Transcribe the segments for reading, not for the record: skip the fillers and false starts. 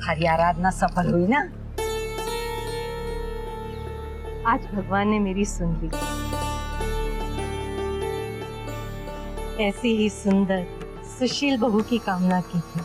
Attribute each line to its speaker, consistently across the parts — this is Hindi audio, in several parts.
Speaker 1: हमारी आराधना सफल हुई ना?
Speaker 2: आज भगवान ने मेरी सुन ली। ऐसी ही सुंदर सुशील बहू की कामना की थी।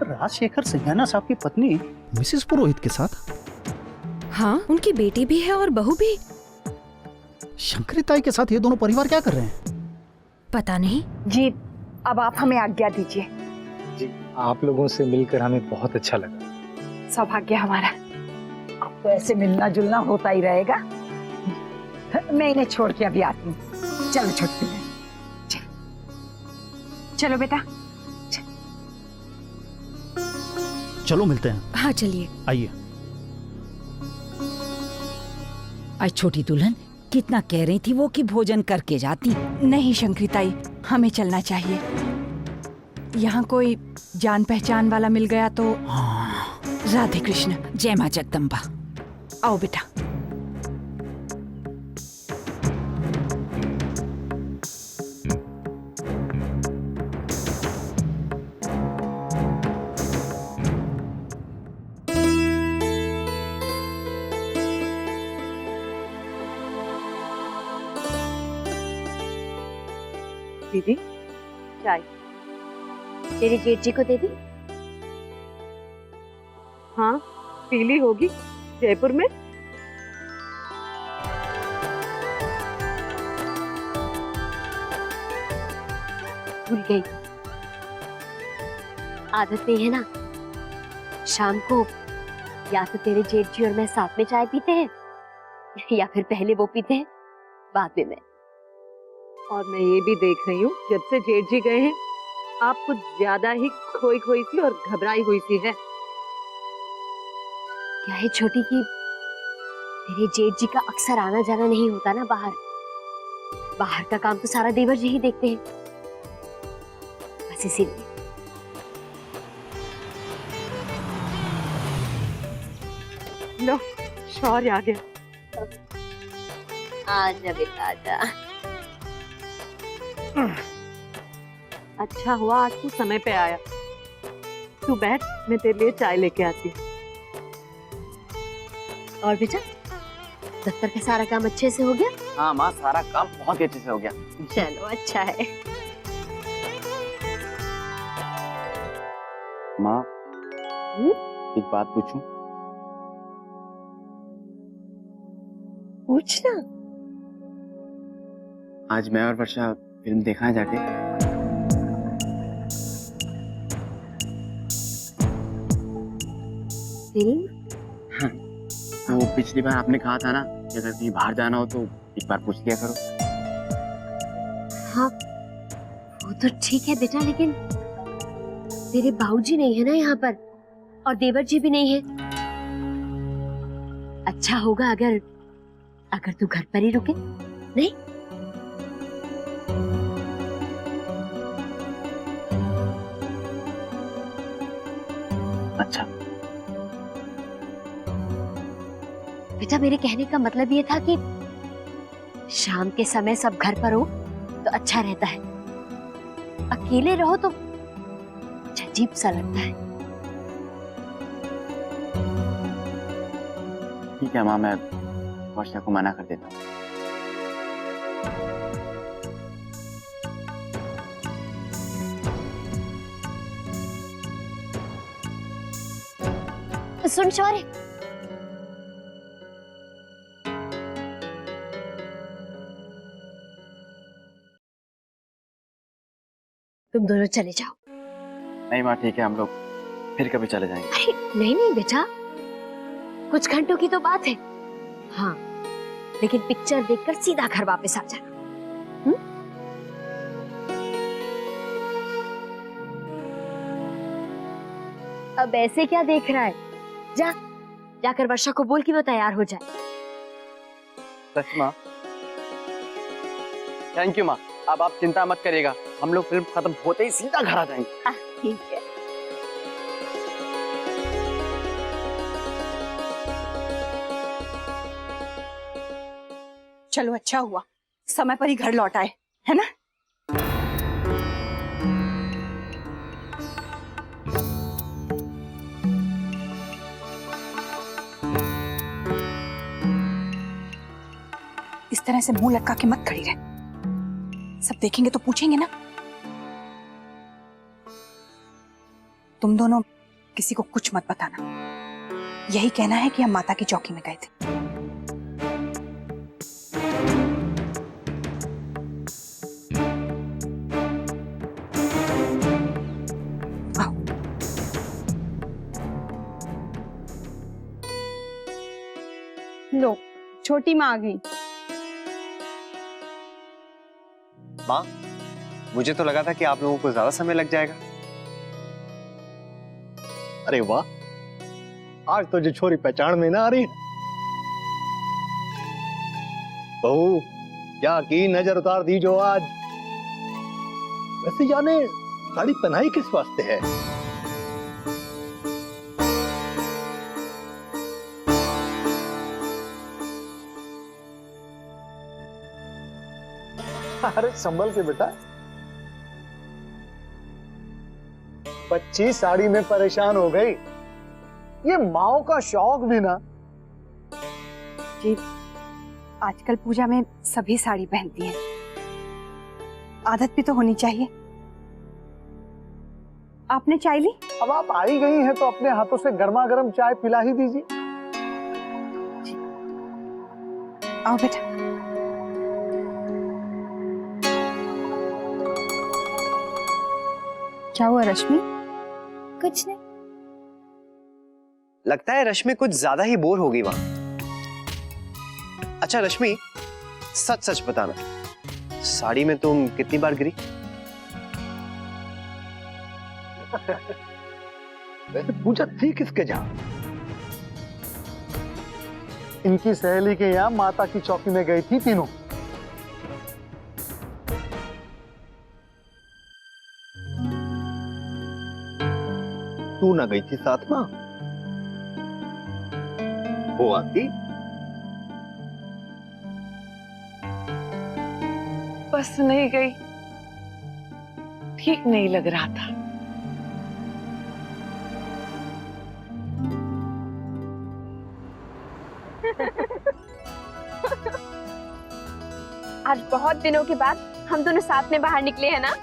Speaker 3: राजशेखर सिंघाना साहब की पत्नी मिसेस पुरोहित के साथ?
Speaker 4: हाँ, उनकी बेटी भी है और बहू भी।
Speaker 3: शंकरी ताई के साथ ये दोनों परिवार क्या कर रहे हैं?
Speaker 4: पता नहीं।
Speaker 1: जी, अब आप हमें आज्ञा दीजिए।
Speaker 5: जी, आप लोगों से मिलकर हमें बहुत अच्छा लगा।
Speaker 1: सौभाग्य हमारा। अब तो ऐसे मिलना जुलना होता ही रहेगा। मैं इन्हें छोड़ के अभी आती हूँ। चलो छोटी बहन, चलो बेटा।
Speaker 3: चलो मिलते हैं।
Speaker 4: हाँ चलिए।
Speaker 3: आइए।
Speaker 6: आज छोटी दुल्हन कितना कह रही थी वो कि भोजन करके जाती।
Speaker 4: नहीं शंकरी ताई, हमें चलना चाहिए। यहाँ कोई जान पहचान वाला मिल गया तो।
Speaker 6: हाँ।
Speaker 4: राधे कृष्ण।
Speaker 6: जय माँ जगदम्बा।
Speaker 4: आओ बेटा।
Speaker 2: दीदी चाय।
Speaker 7: तेरे जेठ जी को दे दी?
Speaker 2: हाँ, पीली होगी जयपुर में।
Speaker 7: भूल गई। आदत नहीं है ना। शाम को या तो तेरे जेठ जी और मैं साथ में चाय पीते हैं या फिर पहले वो पीते हैं बाद में मैं।
Speaker 2: और मैं ये भी देख रही हूँ जब से जेठ जी गए हैं आप कुछ ज्यादा ही खोई खोई सी और घबराई हुई सी है।
Speaker 7: क्या है छोटी की तेरे जेठ जी का अक्सर आना जाना नहीं होता ना बाहर। बाहर का काम तो सारा देवर जी ही देखते हैं, बस इसीलिए।
Speaker 2: लो, शौर्य आ गया।
Speaker 7: आजा बेटा आजा।
Speaker 2: अच्छा हुआ आज तू समय पे आया। तू बैठ, मैं तेरे लिए चाय लेके आती हूँ।
Speaker 7: और बेटा दफ्तर का सारा काम अच्छे से हो गया?
Speaker 8: हाँ माँ, सारा काम बहुत ही अच्छे से हो गया।
Speaker 7: चलो अच्छा है।
Speaker 8: माँ एक बात पूछूं?
Speaker 7: पूछना।
Speaker 8: आज मैं और वर्षा फिल्म देखा है जाके।
Speaker 7: फिल्म?
Speaker 8: हाँ, तो पिछली बार आपने कहा था ना कि अगर कहीं बाहर जाना हो तो एक बार पूछ लिया करो।
Speaker 7: हाँ वो तो ठीक है बेटा, लेकिन तेरे बाबूजी नहीं है ना यहाँ पर और देवर जी भी नहीं है। अच्छा होगा अगर तू घर पर ही रुके। नहीं?
Speaker 8: अच्छा
Speaker 7: बेटा, मेरे कहने का मतलब ये था कि शाम के समय सब घर पर हो तो अच्छा रहता है। अकेले रहो तो अजीब सा लगता है।
Speaker 8: ठीक है माँ, मैं वर्षा को मना कर देता हूँ।
Speaker 7: सुन शौर्य, तुम दोनों चले जाओ।
Speaker 8: नहीं माँ ठीक है, हम लोग फिर कभी चले जाएंगे।
Speaker 7: अरे नहीं नहीं बेटा, कुछ घंटों की तो बात है। हाँ लेकिन पिक्चर देखकर सीधा घर वापस आ जाना। अब ऐसे क्या देख रहा है? जाकर वर्षा को बोल कि वो तैयार हो जाए।
Speaker 8: सच माँ? थैंक यू माँ, अब आप चिंता मत करिएगा, हम लोग फिल्म खत्म होते ही सीधा घर आ जाएंगे।
Speaker 7: ठीक है।
Speaker 1: चलो अच्छा हुआ
Speaker 4: समय पर ही घर लौट आए, है ना? इस तरह से मुंह लटका के मत खड़ी रहे, सब देखेंगे तो पूछेंगे ना। तुम दोनों किसी को कुछ मत बताना, यही कहना है कि हम माता की चौकी में गए थे। आओ।
Speaker 9: लो, छोटी माँ आ गई।
Speaker 10: माँ, मुझे तो लगा था कि आप लोगों को ज्यादा समय लग जाएगा।
Speaker 3: अरे वाह, आज तो जो छोरी पहचान में ना आ रही। बहू, क्या की नजर उतार दी जो आज। वैसे जाने साड़ी पहनाई किस वास्ते है?
Speaker 5: अरे संभल के बेटा, बच्ची साड़ी में परेशान हो गई। ये माओ का शौक भी ना।
Speaker 4: जी, आजकल पूजा में सभी साड़ी पहनती हैं, आदत भी तो होनी चाहिए। आपने चाय ली?
Speaker 5: अब आप आ ही गई हैं तो अपने हाथों से गर्मा गर्म चाय पिला ही दीजिए।
Speaker 4: आओ बेटा। क्या हुआ रश्मि?
Speaker 7: कुछ नहीं।
Speaker 10: लगता है रश्मि कुछ ज्यादा ही बोर हो गई वहां। अच्छा रश्मि, सच सच बताना, साड़ी में तुम कितनी बार गिरी?
Speaker 3: वैसे पूजा थी किसके जहां?
Speaker 5: इनकी सहेली के यहाँ माता की चौकी में गई थी तीनों।
Speaker 3: तू ना गई थी साथ में? वो आती?
Speaker 2: बस नहीं गई, ठीक नहीं लग रहा था।
Speaker 9: आज बहुत दिनों के बाद हम दोनों साथ में बाहर निकले हैं ना।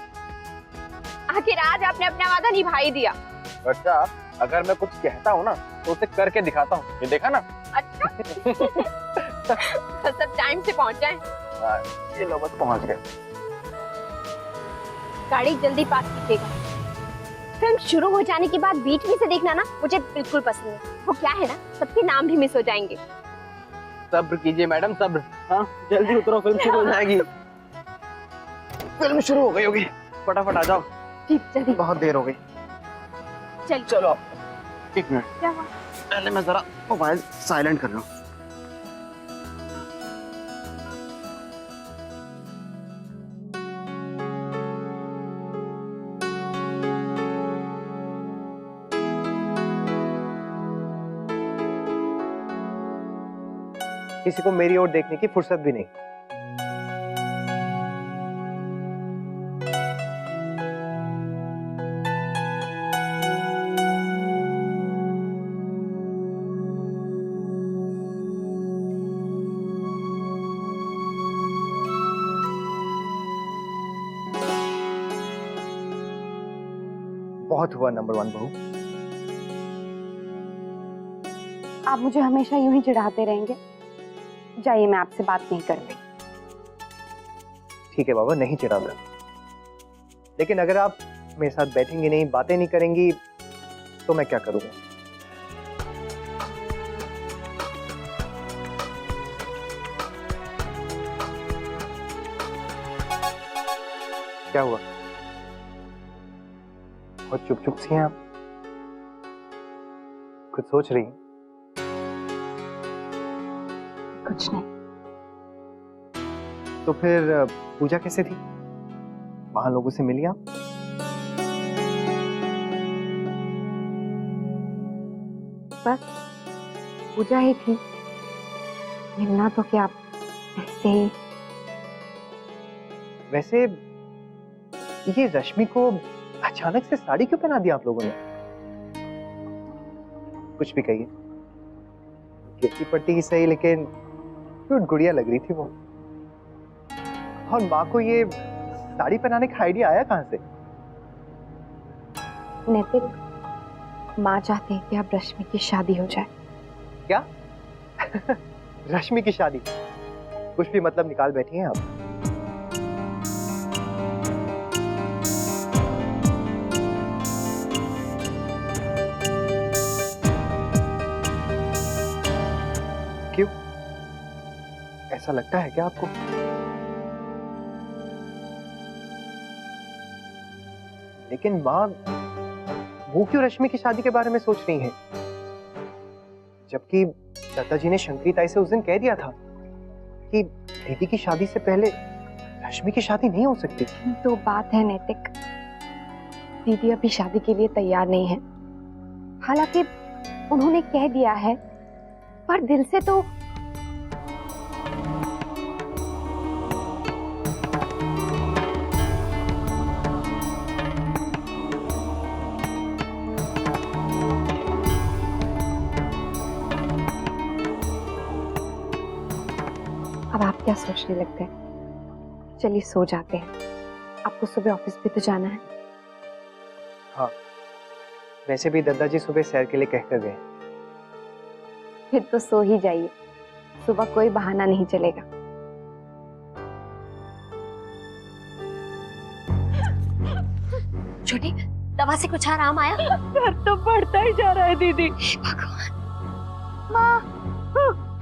Speaker 9: आखिर आज आपने अपना वादा निभा ही दिया।
Speaker 8: अच्छा, अगर मैं कुछ कहता हूँ ना तो उसे करके दिखाता हूँ, ये देखा ना।
Speaker 9: अच्छा। तो सब टाइम से पहुंच जाए।
Speaker 8: ये लो बस पहुंच गए।
Speaker 9: गाड़ी जल्दी पास कीजिएगा। फिल्म शुरू हो जाने के बाद बीच में से देखना ना मुझे बिल्कुल पसंद नहीं। वो क्या है ना, सबके नाम भी मिस हो जाएंगे।
Speaker 8: सब्र कीजिए मैडम, सब्र। हाँ, जल्दी उतरो, फिल्म शुरू हो जाएगी। फिल्म शुरू हो गई होगी, फटाफट आ जाओ।
Speaker 9: ठीक, जल्दी।
Speaker 8: बहुत देर हो गई। चलो आप। एक मिनट,
Speaker 9: क्या हुआ?
Speaker 8: पहले मैं जरा मोबाइल साइलेंट कर रहा हूँ।
Speaker 10: किसी को मेरी ओर देखने की फुर्सत भी नहीं। बहुत हुआ नंबर 1 बहू।
Speaker 9: आप मुझे हमेशा यूं ही चिढ़ाते रहेंगे। जाइए, मैं आपसे बात नहीं करती।
Speaker 10: ठीक है बाबा, नहीं चिढ़ाता, लेकिन अगर आप मेरे साथ बैठेंगी नहीं, बातें नहीं करेंगी तो मैं क्या करूंगा? क्या हुआ? बहुत चुप चुप सी हैं आप, कुछ सोच रही हैं?
Speaker 4: कुछ नहीं।
Speaker 10: तो फिर पूजा कैसे थी? वहां लोगों से मिली आप?
Speaker 9: बस पूजा ही थी, मिलना तो क्या, ऐसे ही
Speaker 10: वैसे ये रश्मि को अचानक से साड़ी क्यों पहना दिया आप लोगों ने? कुछ भी कहिए, गिरती पड़ती ही सही, लेकिन क्यूट गुड़िया लग रही थी वो। और माँ को ये साड़ी पहनाने का आइडिया आया कहाँ से?
Speaker 9: नैतिक, माँ चाहते हैं कि अब रश्मि की शादी हो जाए।
Speaker 10: क्या? रश्मि की शादी? कुछ भी मतलब निकाल बैठी हैं आप। क्यों? ऐसा लगता है क्या आपको? लेकिन माँ, वो क्यों रश्मि की शादी के बारे में सोच रही हैं? जबकि दादाजी ने शंकरी ताई से उस दिन कह दिया था कि दीदी की शादी से पहले रश्मि की शादी नहीं हो सकती।
Speaker 9: तो बात है नैतिक, दीदी अभी शादी के लिए तैयार नहीं है। हालांकि उन्होंने कह दिया है, पर दिल से तो अब आप क्या सोचने लगते हैं? चलिए सो जाते हैं, आपको सुबह ऑफिस भी तो जाना है।
Speaker 10: हाँ, वैसे भी दादाजी सुबह सैर के लिए कहकर गए।
Speaker 9: फिर तो सो ही जाइए, सुबह कोई बहाना नहीं चलेगा।
Speaker 7: छोटी, दवा से कुछ आराम आया?
Speaker 2: दर्द तो बढ़ता ही जा रहा है दीदी।
Speaker 7: भगवान।
Speaker 1: माँ,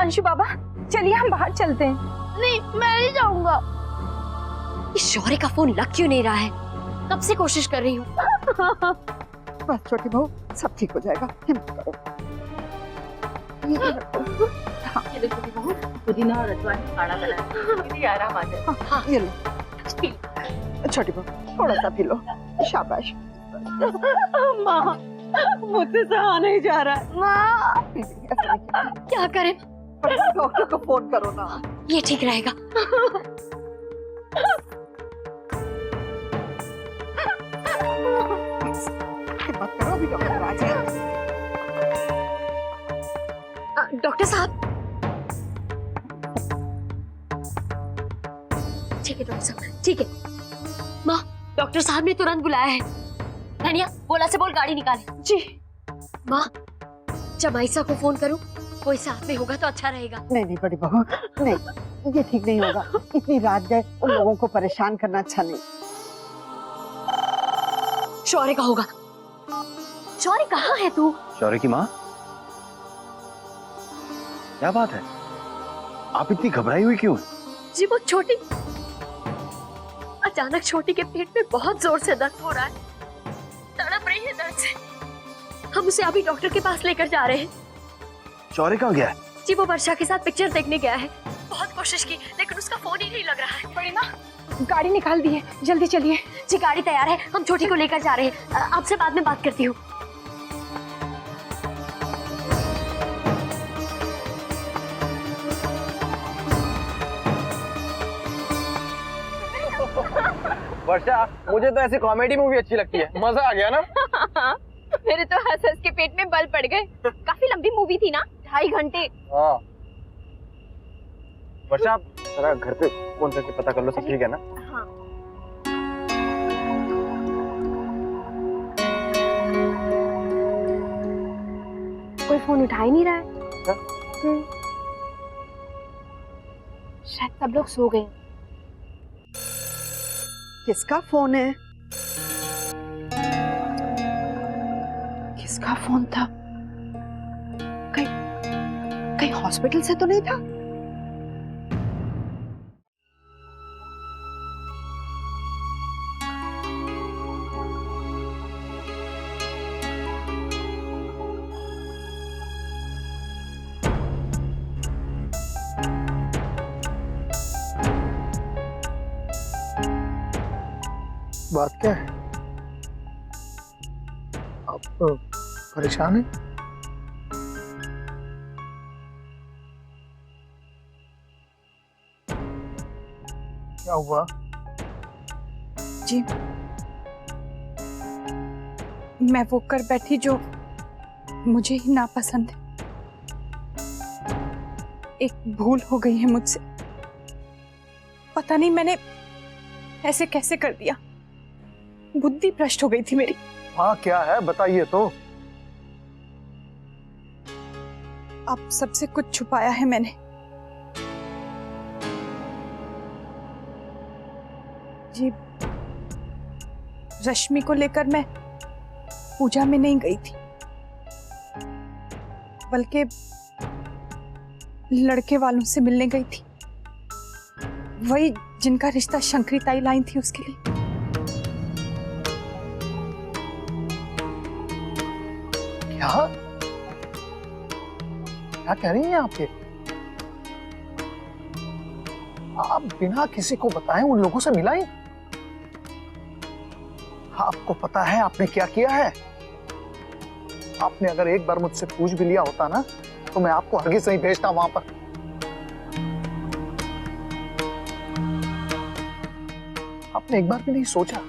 Speaker 1: अंशु बाबा, चलिए हम बाहर चलते हैं।
Speaker 7: नहीं, मैं नहीं जाऊंगा। इस शौर्य का फोन लग क्यों नहीं रहा है? कब से कोशिश कर रही हूँ।
Speaker 1: बस छोटी बहू, सब ठीक हो जाएगा, हिम्मत करो। ये रखो। हाँ,
Speaker 2: ये देखो छोटी बहू, पुदीना और अजवाइन काढ़ा बना है, आराम आ जाए।
Speaker 7: हाँ,
Speaker 1: ये लो छोटी बहू, थोड़ा सा पी लो। शाबाश।
Speaker 2: माँ, मुझसे सहा नहीं जा रहा है।
Speaker 7: माँ, क्या करें?
Speaker 1: डॉक्टर को फोन करो ना।
Speaker 7: ये ठीक रहेगा।
Speaker 1: हिम्मत करो, अभी डॉक्टर आ जाए।
Speaker 7: डॉक्टर साहब। ठीक है डॉक्टर साहब, ठीक है। माँ, डॉक्टर साहब ने तुरंत बुलाया है। धनिया, बोला से बोल गाड़ी निकाले।
Speaker 1: जी।
Speaker 7: माँ, जब आयशा को फोन करूं, कोई साथ में होगा तो अच्छा रहेगा।
Speaker 1: नहीं नहीं बड़ी बहू, नहीं, ये ठीक नहीं होगा। इतनी रात गए, उन लोगों को परेशान करना अच्छा नहीं।
Speaker 7: शौर्य का होगा। शौर्य कहाँ है तू?
Speaker 3: शौर्य की माँ, क्या बात है? आप इतनी घबराई हुई क्यों?
Speaker 7: जी वो छोटी, अचानक छोटी के पेट में बहुत जोर से दर्द हो रहा है, तड़प रही है दर्द से। हम उसे अभी डॉक्टर के पास लेकर जा रहे हैं।
Speaker 3: शौर्य कहाँ गया है?
Speaker 7: जी वो वर्षा के साथ पिक्चर देखने गया है। बहुत कोशिश की, लेकिन उसका फोन ही नहीं लग रहा है।
Speaker 9: बड़ी माँ, गाड़ी निकाल दी है, जल्दी चलिए।
Speaker 7: जी गाड़ी तैयार है, हम छोटी को लेकर जा रहे हैं। आपसे बाद में बात करती हूँ।
Speaker 8: वर्षा, मुझे तो ऐसी कॉमेडी मूवी अच्छी लगती है, मजा आ गया ना?
Speaker 9: मेरे तो हंस हंस के पेट में बल पड़ गए। काफी लंबी मूवी थी ना, 2.5 घंटे।
Speaker 8: हाँ। वर्षा, जरा घर पे फोन करके पता कर लो सब ठीक है ना?
Speaker 9: हाँ। कोई फोन उठा ही नहीं रहा है। शायद सब लोग सो गए।
Speaker 1: किसका फोन है? किसका फोन था? कहीं हॉस्पिटल से तो नहीं था?
Speaker 5: बात क्या है? आप परेशान हैं? क्या हुआ?
Speaker 4: जी, मैं वो कर बैठी जो मुझे ही नापसंद है। एक भूल हो गई है मुझसे। पता नहीं मैंने ऐसे कैसे कर दिया। बुद्धि भ्रष्ट हो गई थी मेरी।
Speaker 5: हाँ क्या है बताइए तो।
Speaker 4: आप सबसे कुछ छुपाया है मैंने। जी, रश्मि को लेकर मैं पूजा में नहीं गई थी, बल्कि लड़के वालों से मिलने गई थी। वही जिनका रिश्ता शंकरी ताई लाई थी उसके लिए।
Speaker 5: क्या क्या कह रही हैं आप ये? आप बिना किसी को बताए उन लोगों से मिलाई? आपको पता है आपने क्या किया है? आपने अगर एक बार मुझसे पूछ भी लिया होता ना, तो मैं आपको हरगिज़ नहीं भेजता वहां पर। आपने एक बार भी नहीं सोचा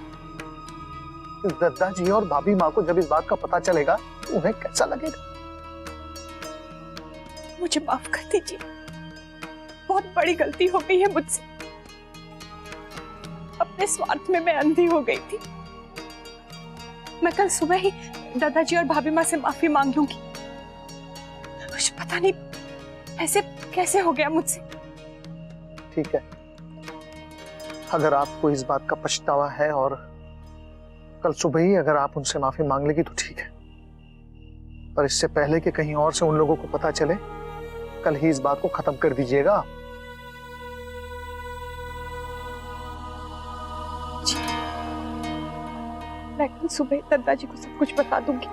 Speaker 5: कि दद्दा जी और भाभी माँ को जब इस बात का पता चलेगा तो उन्हें कैसा लगेगा?
Speaker 4: मुझे माफ कर दीजिए, बहुत बड़ी गलती हो गई है मुझसे। अपने स्वार्थ में मैं अंधी हो गई थी। मैं कल सुबह ही दादाजी और भाभी माँ से माफी मांग लूंगी। मुझे पता नहीं ऐसे कैसे हो गया मुझसे।
Speaker 5: ठीक है, अगर आपको इस बात का पछतावा है और कल सुबह ही अगर आप उनसे माफी मांग लेगी तो ठीक है, पर इससे पहले कि कहीं और से उन लोगों को पता चले, कल ही इस बात को खत्म कर दीजिएगा।
Speaker 4: मैं कल सुबह दादाजी को सब कुछ बता दूंगी।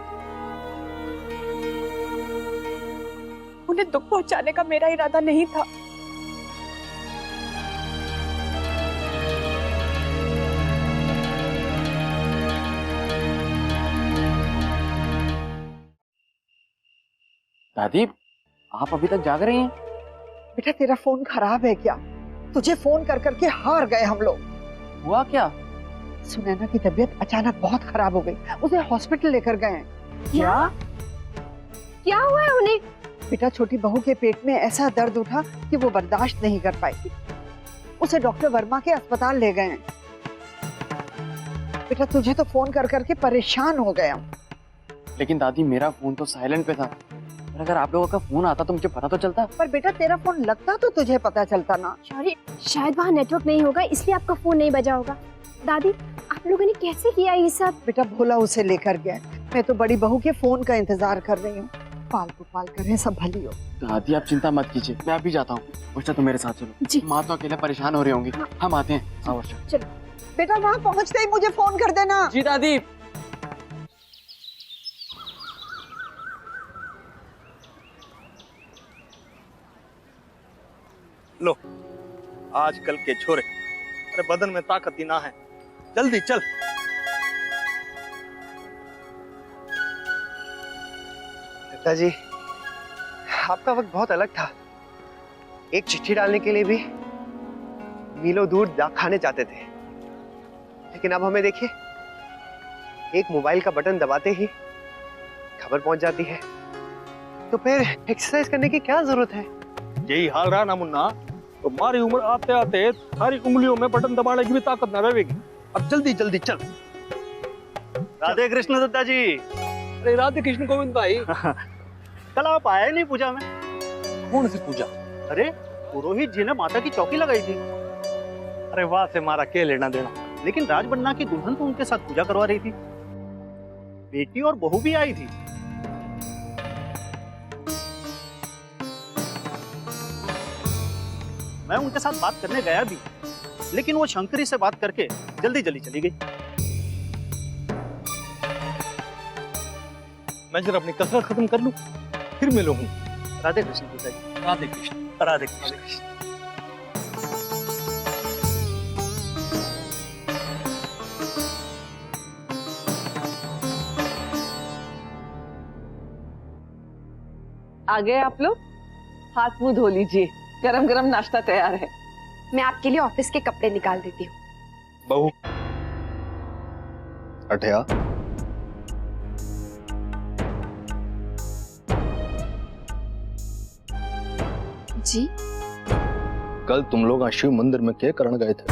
Speaker 4: उन्हें दुख पहुंचाने का मेरा इरादा नहीं था।
Speaker 8: दादी, आप अभी तक जाग रही हैं?
Speaker 1: बेटा तेरा फोन खराब है क्या? तुझे फोन कर करके हार गए हम लोग।
Speaker 8: हुआ क्या?
Speaker 1: सुनैना की तबीयत अचानक बहुत खराब हो गई, उसे हॉस्पिटल लेकर गए हैं।
Speaker 9: क्या क्या हुआ है उन्हें?
Speaker 1: बेटा छोटी बहू के पेट में ऐसा दर्द उठा कि वो बर्दाश्त नहीं कर पाई। उसे डॉक्टर वर्मा के अस्पताल ले गए हैं। बेटा तुझे तो फोन कर करके परेशान हो गया।
Speaker 8: लेकिन दादी, मेरा फोन तो साइलेंट पे था। पर अगर आप लोगों का फोन आता तो मुझे पता तो चलता।
Speaker 1: पर बेटा तेरा फोन लगता तो तुझे पता चलता ना।
Speaker 9: सॉरी, शायद वहाँ नेटवर्क नहीं होगा इसलिए आपका फोन नहीं बजा होगा। दादी, आप लोगों ने कैसे किया ये सब?
Speaker 1: बेटा भोला उसे लेकर गया। मैं तो बड़ी बहू के फोन का इंतजार कर रही हूँ। पालतू पाल कर सब भली हो।
Speaker 8: दादी आप चिंता मत कीजिए, मैं अभी जाता हूँ। वर्षा तुम मेरे साथ चलो।
Speaker 9: जी।
Speaker 8: माँ तो अकेले परेशान हो रही होंगी।
Speaker 9: हाँ।
Speaker 8: हम आते हैं। हाँ वर्षा।
Speaker 1: बेटा वहाँ पहुँचते ही मुझे फोन कर देना।
Speaker 8: जी दादी।
Speaker 3: लो, आजकल के छोरे, अरे बदन में ताकत ही ना है। जल्दी चल।
Speaker 10: दादाजी, आपका वक्त बहुत अलग था। एक चिट्ठी डालने के लिए भी मीलों दूर डाक खाने जाते थे, लेकिन अब हमें देखिए, एक मोबाइल का बटन दबाते ही खबर पहुंच जाती है। तो फिर एक्सरसाइज करने की क्या जरूरत है?
Speaker 3: यही हाल रहा ना मुन्ना, तो हमारी उम्र आते आते सारी उंगलियों में बटन दबाने की भी ताकत न रहेगी। अब जल्दी जल्दी चल।
Speaker 5: राधे कृष्ण दत्ता जी।
Speaker 3: अरे राधे कृष्ण गोविंद भाई।
Speaker 5: कल आप आए नहीं पूजा में?
Speaker 3: कौन सी पूजा?
Speaker 5: अरे पुरोहित जी ने माता की चौकी लगाई थी।
Speaker 3: अरे वाह से मारा क्या लेना देना।
Speaker 5: लेकिन राजबन्ना की दुल्हन तो उनके साथ पूजा करवा रही थी। बेटी और बहू भी आई थी। मैं उनके साथ बात करने गया भी, लेकिन वो शंकरी से बात करके जल्दी जल्दी चली गई।
Speaker 3: मैं जरा अपनी कसरत खत्म कर लूं, फिर मिलूंगा।
Speaker 5: राधे कृष्ण पिताजी।
Speaker 3: राधे कृष्ण।
Speaker 5: राधे कृष्ण।
Speaker 2: आ गए आप लोग? हाथ मुंह धो लीजिए, गरम गरम नाश्ता तैयार है।
Speaker 9: मैं आपके लिए ऑफिस के कपड़े निकाल देती हूँ।
Speaker 3: बहू, अठया,
Speaker 9: जी
Speaker 3: कल तुम लोग शिव मंदिर में क्या करण गए थे?